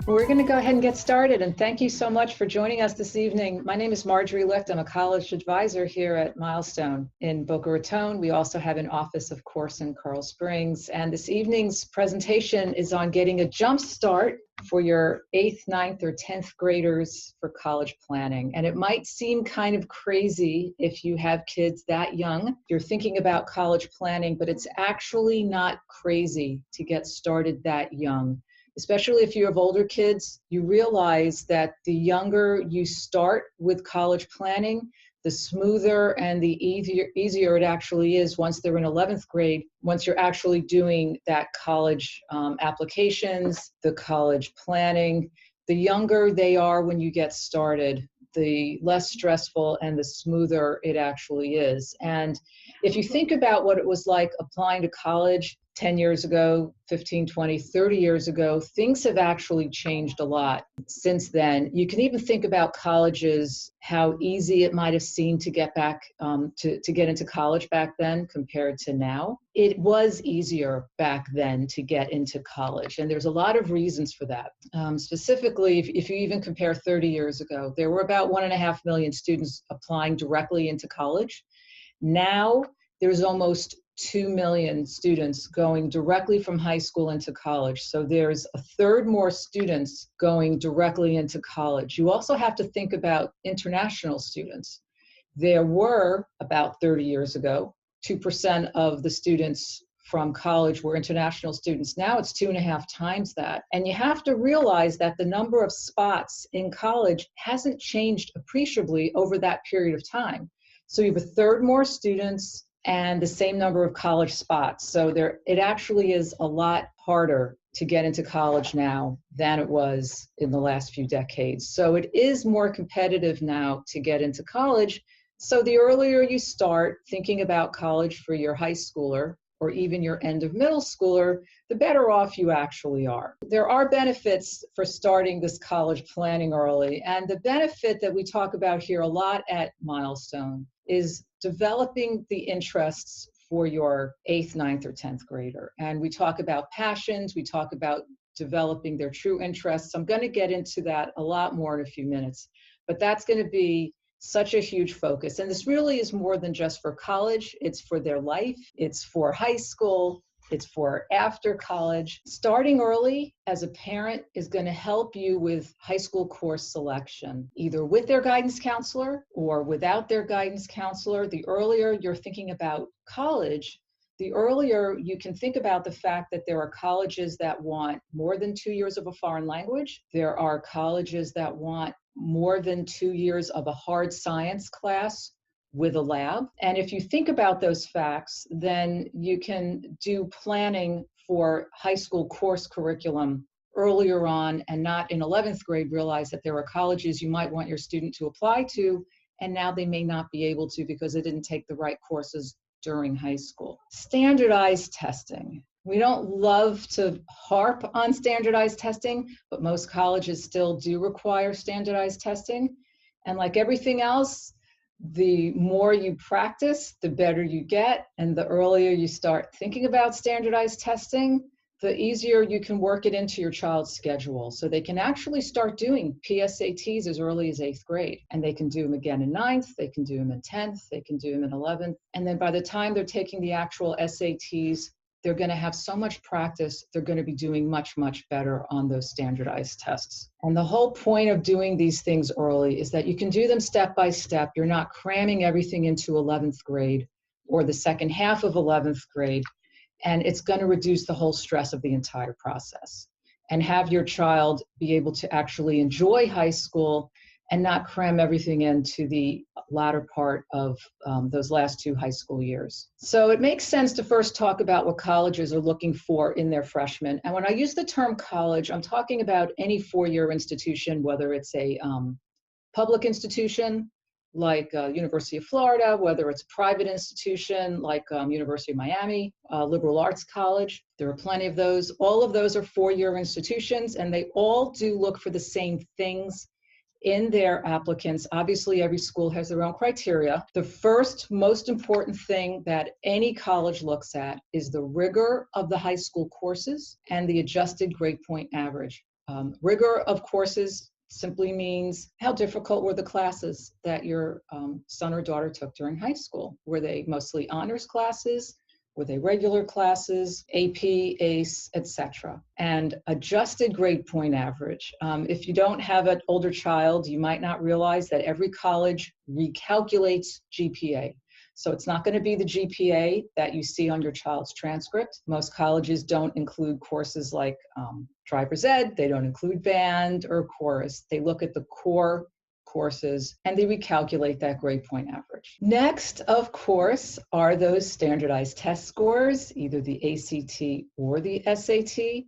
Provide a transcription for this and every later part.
We're going to go ahead and get started, and thank you so much for joining us this evening. My name is Marjorie Licht. I'm a college advisor here at Milestone in Boca Raton. We also have an office, of course, in Coral Springs. And this evening's presentation is on getting a jump start for your 8th, 9th, or 10th graders for college planning. And it might seem kind of crazy if you have kids that young. You're thinking about college planning, but it's actually not crazy to get started that young. Especially if you have older kids, you realize that the younger you start with college planning, the smoother and the easier it actually is once they're in 11th grade, once you're actually doing that college applications, the college planning. The younger they are when you get started, the less stressful and the smoother it actually is. And if you think about what it was like applying to college 10 years ago, 15, 20, 30 years ago, things have actually changed a lot since then. You can even think about colleges, how easy it might have seemed to get back, to get into college back then compared to now. It was easier back then to get into college, and there's a lot of reasons for that. Specifically, if you even compare 30 years ago, there were about 1.5 million students applying directly into college. Now, there's almost 2 million students going directly from high school into college. So there's a third more students going directly into college. You also have to think about international students. There were, about 30 years ago, 2% of the students from college were international students. Now it's 2.5 times that. And you have to realize that the number of spots in college hasn't changed appreciably over that period of time. So you have a third more students and the same number of college spots. So it actually is a lot harder to get into college now than it was in the last few decades. So it is more competitive now to get into college. So the earlier you start thinking about college for your high schooler or even your end of middle schooler, the better off you actually are. There are benefits for starting this college planning early. And the benefit that we talk about here a lot at Milestone is developing the interests for your 8th, 9th, or 10th grader. And we talk about passions, we talk about developing their true interests. I'm going to get into that a lot more in a few minutes, but that's going to be such a huge focus. And this really is more than just for college. It's for their life. It's for high school. It's for after college. Starting early as a parent is going to help you with high school course selection, either with their guidance counselor or without their guidance counselor. The earlier you're thinking about college, the earlier you can think about the fact that there are colleges that want more than 2 years of a foreign language. There are colleges that want more than 2 years of a hard science class with a lab. And if you think about those facts, then you can do planning for high school course curriculum earlier on and not in 11th grade realize that there are colleges you might want your student to apply to, and now they may not be able to because they didn't take the right courses during high school. Standardized testing. We don't love to harp on standardized testing, but most colleges still do require standardized testing. And like everything else, the more you practice, the better you get. And the earlier you start thinking about standardized testing, the easier you can work it into your child's schedule. So they can actually start doing PSATs as early as 8th grade. And they can do them again in 9th, they can do them in 10th, they can do them in 11th. And then by the time they're taking the actual SATs, they're going to have so much practice, they're going to be doing much, much better on those standardized tests. And the whole point of doing these things early is that you can do them step by step. You're not cramming everything into 11th grade or the second half of 11th grade. And it's going to reduce the whole stress of the entire process and have your child be able to actually enjoy high school and not cram everything into the latter part of those last 2 high school years. So it makes sense to first talk about what colleges are looking for in their freshmen. And when I use the term college, I'm talking about any 4-year institution, whether it's a public institution like University of Florida, whether it's a private institution like University of Miami, liberal arts college. There are plenty of those. All of those are 4-year institutions, and they all do look for the same things in their applicants. Obviously, every school has their own criteria. The first most important thing that any college looks at is the rigor of the high school courses and the adjusted grade point average. Rigor of courses simply means how difficult were the classes that your son or daughter took during high school? Were they mostly honors classes? Were they regular classes, AP, ACE, etc.? And adjusted grade point average. If you don't have an older child, you might not realize that every college recalculates GPA. So it's not going to be the GPA that you see on your child's transcript. Most colleges don't include courses like driver's ed. They don't include band or chorus. They look at the core courses and they recalculate that grade point average. Next, of course, are those standardized test scores, either the ACT or the SAT.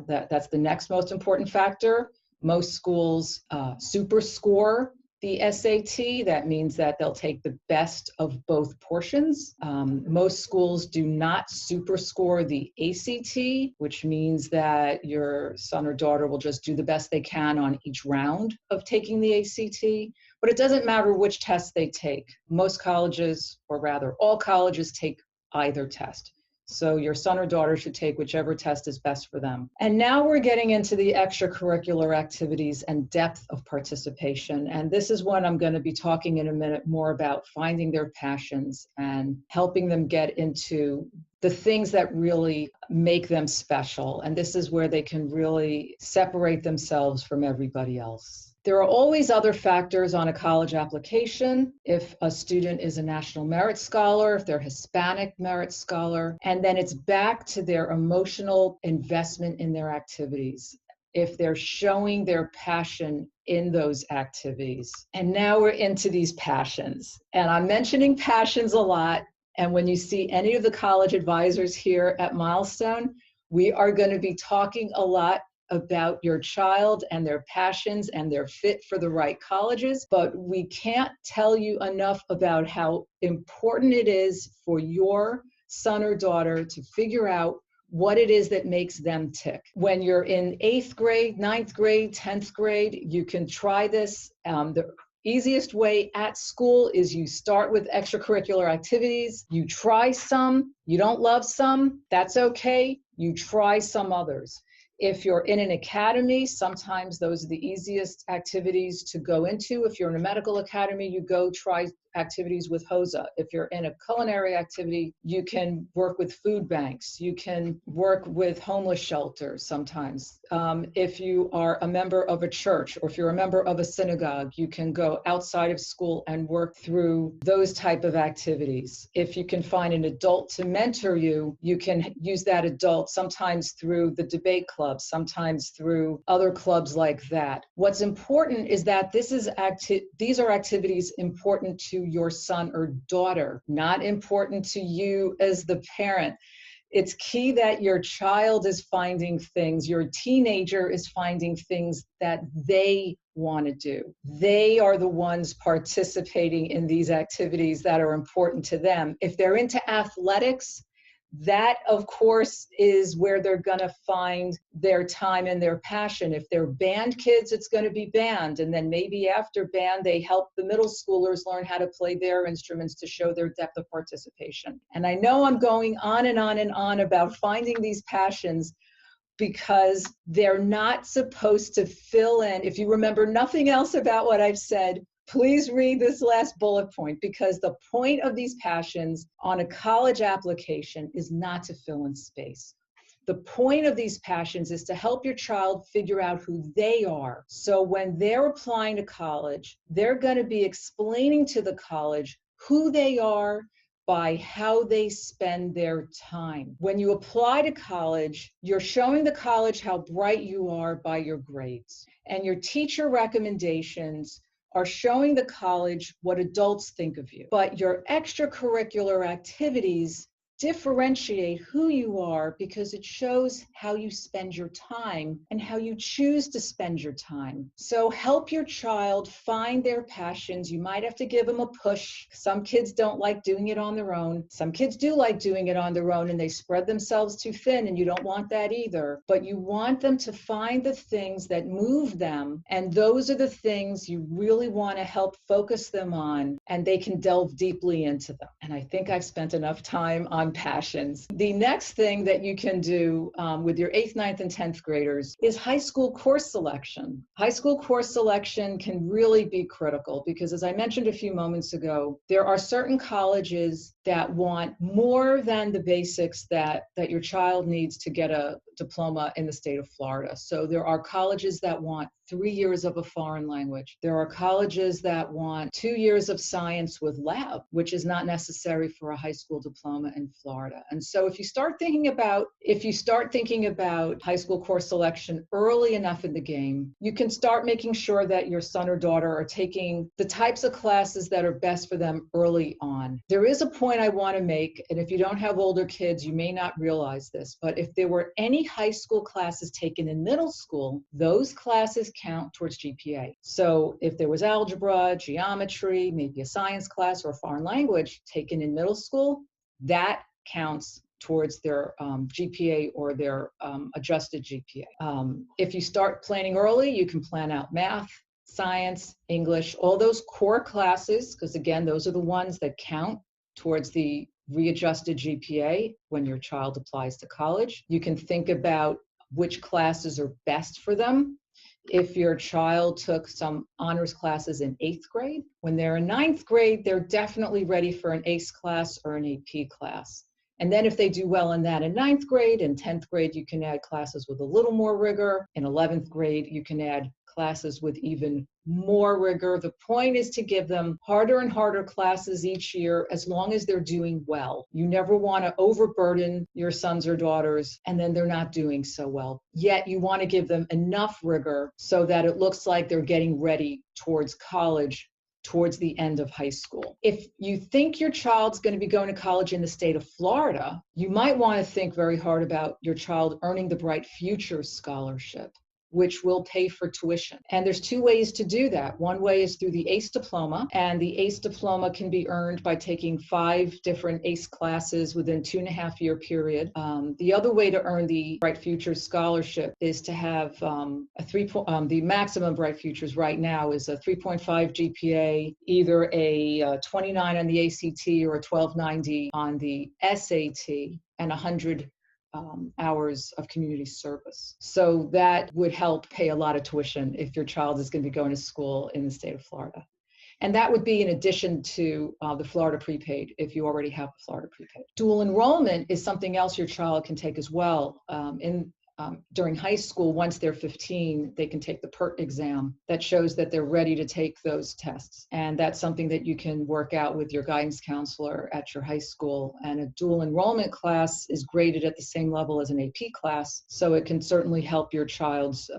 That's the next most important factor. Most schools super score the SAT. That means that they'll take the best of both portions. Most schools do not super score the ACT, which means that your son or daughter will just do the best they can on each round of taking the ACT. But it doesn't matter which test they take. Most colleges, or rather all colleges, take either test. So your son or daughter should take whichever test is best for them. And now we're getting into the extracurricular activities and depth of participation. And this is what I'm going to be talking in a minute more about, finding their passions and helping them get into the things that really make them special. And this is where they can really separate themselves from everybody else. There are always other factors on a college application. If a student is a National Merit Scholar, if they're Hispanic Merit Scholar, and then it's back to their emotional investment in their activities, if they're showing their passion in those activities. And now we're into these passions. And I'm mentioning passions a lot. And when you see any of the college advisors here at Milestone, we are going to be talking a lot about your child and their passions and their fit for the right colleges, but we can't tell you enough about how important it is for your son or daughter to figure out what it is that makes them tick. When you're in 8th grade, 9th grade, 10th grade, you can try this. The easiest way at school is you start with extracurricular activities. You try some, you don't love some, that's okay. You try some others. If you're in an academy, sometimes those are the easiest activities to go into. If you're in a medical academy, you go try activities with HOSA. If you're in a culinary activity, you can work with food banks. You can work with homeless shelters sometimes. If you are a member of a church or if you're a member of a synagogue, you can go outside of school and work through those type of activities. If you can find an adult to mentor you, you can use that adult sometimes through the debate club, sometimes through other clubs like that. What's important is that these are activities important to your son or daughter, not important to you as the parent. It's key that your child is finding things, your teenager is finding things that they want to do. They are the ones participating in these activities that are important to them. If they're into athletics, that, of course, is where they're going to find their time and their passion. If they're band kids, it's going to be band. And then maybe after band, they help the middle schoolers learn how to play their instruments to show their depth of participation. And I know I'm going on and on and on about finding these passions because they're not supposed to fill in. If you remember nothing else about what I've said, please read this last bullet point, because the point of these passions on a college application is not to fill in space. The point of these passions is to help your child figure out who they are. So when they're applying to college, they're going to be explaining to the college who they are by how they spend their time. When you apply to college, you're showing the college how bright you are by your grades. And your teacher recommendations are showing the college what adults think of you. But your extracurricular activities differentiate who you are because it shows how you spend your time and how you choose to spend your time. So help your child find their passions. You might have to give them a push. Some kids don't like doing it on their own. Some kids do like doing it on their own and they spread themselves too thin, and you don't want that either. But you want them to find the things that move them, and those are the things you really want to help focus them on, and they can delve deeply into them. And I think I've spent enough time on passions. The next thing that you can do with your 8th, 9th, and 10th graders is high school course selection. High school course selection can really be critical because, as I mentioned a few moments ago, there are certain colleges that want more than the basics that your child needs to get a diploma in the state of Florida. So there are colleges that want 3 years of a foreign language. There are colleges that want 2 years of science with lab, which is not necessary for a high school diploma in Florida. And so if you start thinking about high school course selection early enough in the game, you can start making sure that your son or daughter are taking the types of classes that are best for them early on. There is a point I want to make, and if you don't have older kids, you may not realize this, but if there were any high school classes taken in middle school, those classes count towards GPA. So if there was algebra, geometry, maybe a science class or a foreign language taken in middle school, that counts towards their GPA or their adjusted GPA. If you start planning early, you can plan out math, science, English, all those core classes, because again, those are the ones that count towards the readjusted GPA when your child applies to college. You can think about which classes are best for them. If your child took some honors classes in 8th grade, when they're in 9th grade, they're definitely ready for an ACE class or an AP class. And then if they do well in that in 9th grade, in 10th grade, you can add classes with a little more rigor. In 11th grade, you can add classes with even more rigor. The point is to give them harder and harder classes each year as long as they're doing well. You never want to overburden your sons or daughters and then they're not doing so well. Yet you want to give them enough rigor so that it looks like they're getting ready towards college towards the end of high school. If you think your child's going to be going to college in the state of Florida, you might want to think very hard about your child earning the Bright Futures Scholarship, which will pay for tuition. And there's 2 ways to do that. One way is through the ACE diploma, and the ACE diploma can be earned by taking 5 different ACE classes within 2.5-year period. The other way to earn the Bright Futures Scholarship is to have the maximum Bright Futures right now is a 3.5 GPA, either a 29 on the ACT or a 1290 on the SAT, and 100 hours of community service. So that would help pay a lot of tuition if your child is going to be going to school in the state of Florida. And that would be in addition to the Florida prepaid, if you already have the Florida prepaid. Dual enrollment is something else your child can take as well. During high school, once they're 15, they can take the PERT exam that shows that they're ready to take those tests. And that's something that you can work out with your guidance counselor at your high school. And a dual enrollment class is graded at the same level as an AP class, so it can certainly help your child's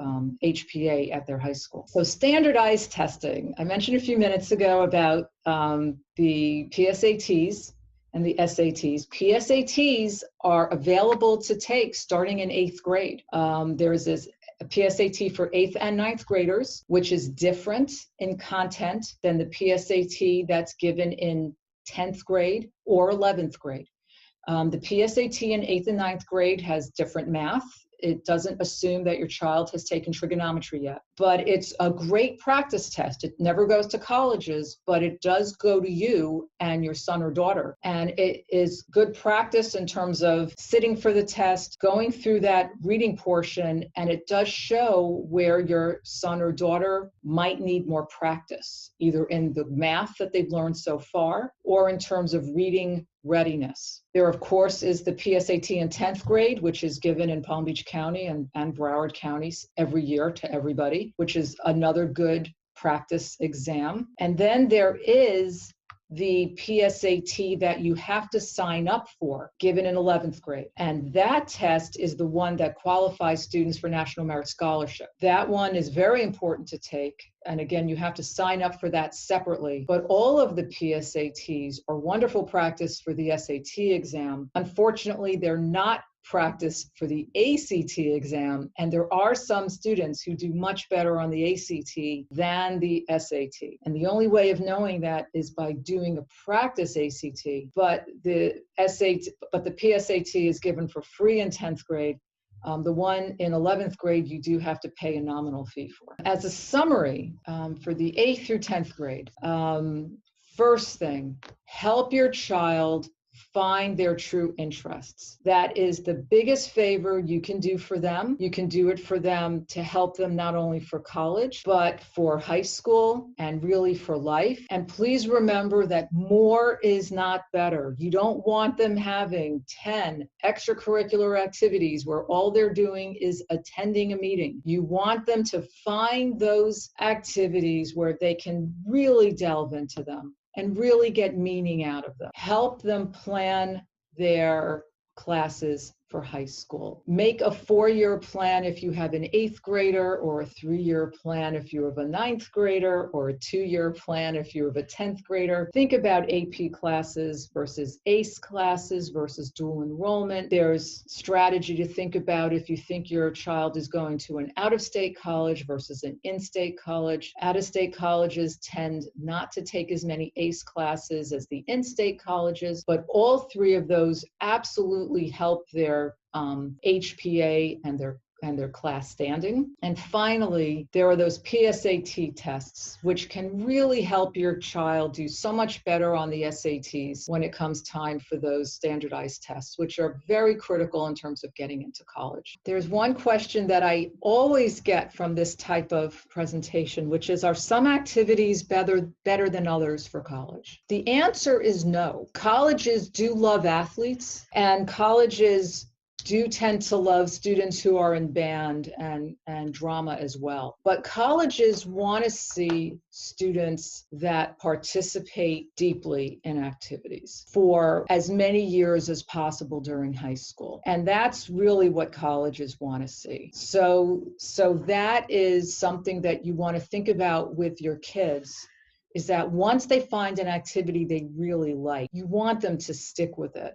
HPA at their high school. So standardized testing. I mentioned a few minutes ago about the PSATs and the SATs. PSATs are available to take starting in 8th grade. There's a PSAT for 8th and 9th graders, which is different in content than the PSAT that's given in 10th grade or 11th grade. The PSAT in 8th and 9th grade has different math. It doesn't assume that your child has taken trigonometry yet, but it's a great practice test. It never goes to colleges, but it does go to you and your son or daughter. And it is good practice in terms of sitting for the test, going through that reading portion, and it does show where your son or daughter might need more practice, either in the math that they've learned so far or in terms of reading readiness. There, of course, is the PSAT in 10th grade, which is given in Palm Beach County and Broward counties every year to everybody, which is another good practice exam. And then there is the PSAT that you have to sign up for, given in 11th grade. And that test is the one that qualifies students for National Merit Scholarship. That one is very important to take. And again, you have to sign up for that separately. But all of the PSATs are wonderful practice for the SAT exam. Unfortunately, they're not practice for the ACT exam, and there are some students who do much better on the ACT than the SAT. And the only way of knowing that is by doing a practice ACT, but the PSAT is given for free in 10th grade. The one in 11th grade, you do have to pay a nominal fee for. As a summary, for the 8th through 10th grade, first thing, help your child find their true interests. That is the biggest favor you can do for them. You can do it for them to help them not only for college, but for high school and really for life. And please remember that more is not better. You don't want them having 10 extracurricular activities where all they're doing is attending a meeting. You want them to find those activities where they can really delve into them and really get meaning out of them. Help them plan their classes for high school. Make a 4-year plan if you have an 8th grader, or a 3-year plan if you have a 9th grader, or a 2-year plan if you have a 10th grader. Think about AP classes versus ACE classes versus dual enrollment. There's strategy to think about if you think your child is going to an out-of-state college versus an in-state college. Out-of-state colleges tend not to take as many ACE classes as the in-state colleges, but all three of those absolutely help their HPA and their class standing. And finally, there are those PSAT tests, which can really help your child do so much better on the SATs when it comes time for those standardized tests, which are very critical in terms of getting into college. There's one question that I always get from this type of presentation, which is, are some activities better than others for college? The answer is no. Colleges do love athletes, and colleges do tend to love students who are in band and drama as well. But colleges want to see students that participate deeply in activities for as many years as possible during high school. And that's really what colleges want to see. So that is something that you want to think about with your kids, is that once they find an activity they really like, you want them to stick with it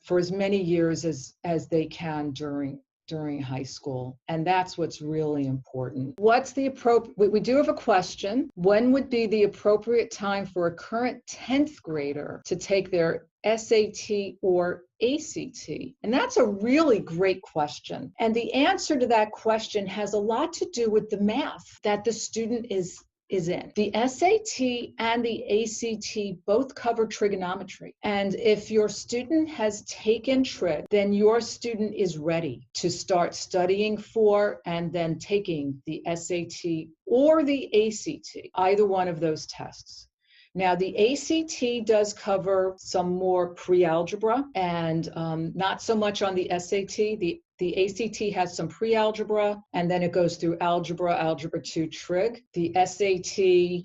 for as many years as they can during high school. And that's what's really important. We do have a question. When would be the appropriate time for a current 10th grader to take their SAT or ACT? And that's a really great question. And the answer to that question has a lot to do with the math that the student is in. The SAT and the ACT both cover trigonometry. And if your student has taken trig, then your student is ready to start studying for and then taking the SAT or the ACT, either one of those tests. Now, the ACT does cover some more pre-algebra and not so much on the SAT. The ACT has some pre-algebra, and then it goes through algebra 2 trig. The SAT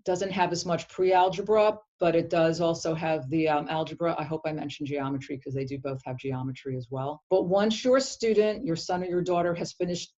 doesn't have as much pre-algebra, but it does also have the algebra. I hope I mentioned geometry because they do both have geometry as well. But once your student, your son or your daughter, has finished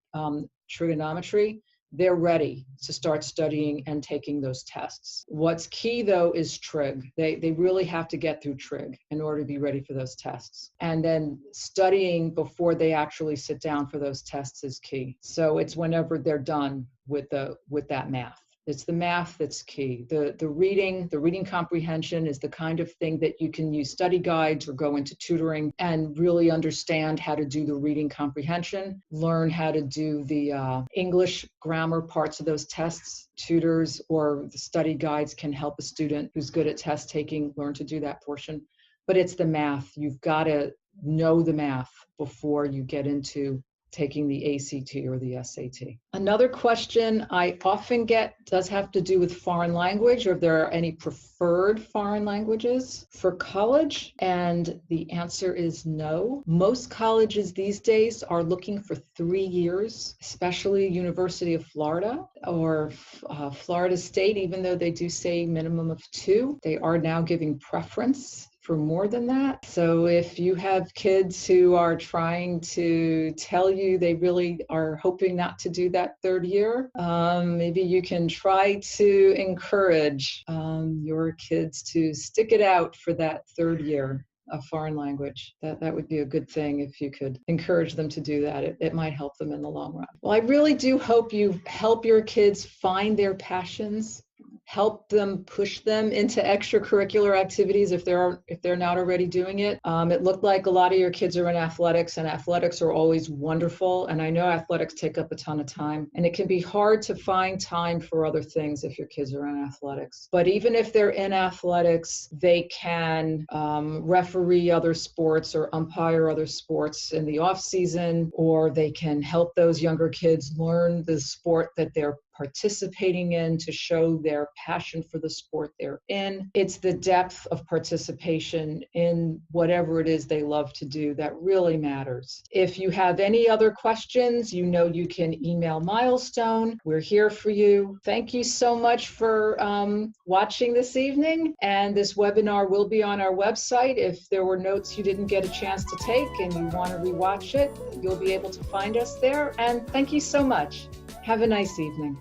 trigonometry, they're ready to start studying and taking those tests. What's key though is trig. They really have to get through trig in order to be ready for those tests. And then studying before they actually sit down for those tests is key. So it's whenever they're done with that math. It's the math that's key. The reading comprehension is the kind of thing that you can use study guides or go into tutoring and really understand how to do the reading comprehension, learn how to do the English grammar parts of those tests. Tutors or the study guides can help a student who's good at test taking learn to do that portion. But it's the math. You've got to know the math before you get into taking the ACT or the SAT. Another question I often get does have to do with foreign language, or if there are any preferred foreign languages for college, and the answer is no. Most colleges these days are looking for 3 years, especially University of Florida or Florida State, even though they do say minimum of 2. They are now giving preference for more than that. So if you have kids who are trying to tell you they really are hoping not to do that 3rd year, maybe you can try to encourage your kids to stick it out for that 3rd year of foreign language. That would be a good thing if you could encourage them to do that. It might help them in the long run. Well, I really do hope you help your kids find their passions, help them, push them into extracurricular activities if they're not already doing it. It looked like a lot of your kids are in athletics, and athletics are always wonderful. And I know athletics take up a ton of time, and it can be hard to find time for other things if your kids are in athletics. But even if they're in athletics, they can referee other sports or umpire other sports in the off season, or they can help those younger kids learn the sport that they're participating in to show their passion for the sport they're in. It's the depth of participation in whatever it is they love to do that really matters. If you have any other questions, you know you can email Milestone. We're here for you. Thank you so much for watching this evening, and this webinar will be on our website. If there were notes you didn't get a chance to take and you want to rewatch it, you'll be able to find us there. And thank you so much. Have a nice evening.